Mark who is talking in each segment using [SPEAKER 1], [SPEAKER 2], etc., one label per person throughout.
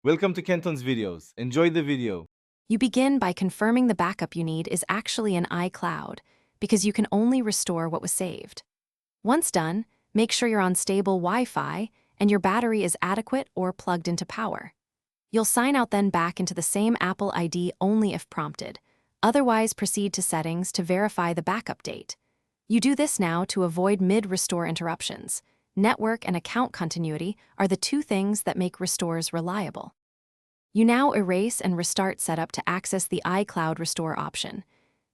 [SPEAKER 1] Welcome to Kenton's videos. Enjoy the video.
[SPEAKER 2] You begin by confirming the backup you need is actually an iCloud, because you can only restore what was saved. Once done, make sure you're on stable Wi-Fi and your battery is adequate or plugged into power. You'll sign out then back into the same Apple ID only if prompted. Otherwise, proceed to settings to verify the backup date. You do this now to avoid mid-restore interruptions. Network and account continuity are the two things that make restores reliable. You now erase and restart setup to access the iCloud Restore option.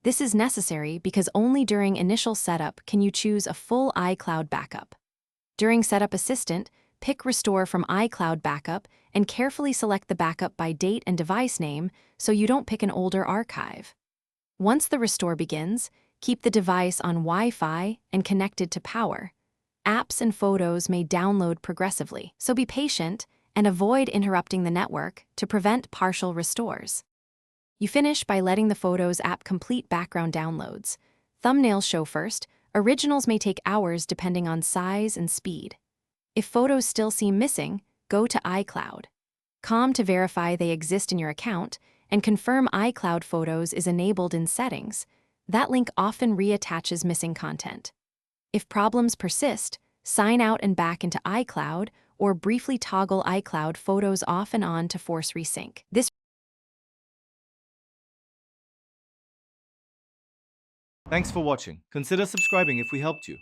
[SPEAKER 2] This is necessary because only during initial setup can you choose a full iCloud backup. During Setup Assistant, pick Restore from iCloud Backup and carefully select the backup by date and device name so you don't pick an older archive. Once the restore begins, keep the device on Wi-Fi and connected to power. Apps and photos may download progressively, so be patient and avoid interrupting the network to prevent partial restores. You finish by letting the Photos app complete background downloads. Thumbnails show first. Originals may take hours depending on size and speed. If photos still seem missing, go to iCloud. To verify they exist in your account and confirm iCloud Photos is enabled in Settings. That link often reattaches missing content. If problems persist, sign out and back into iCloud or briefly toggle iCloud Photos off and on to force resync.
[SPEAKER 1] Thanks for watching. Consider subscribing if we helped you.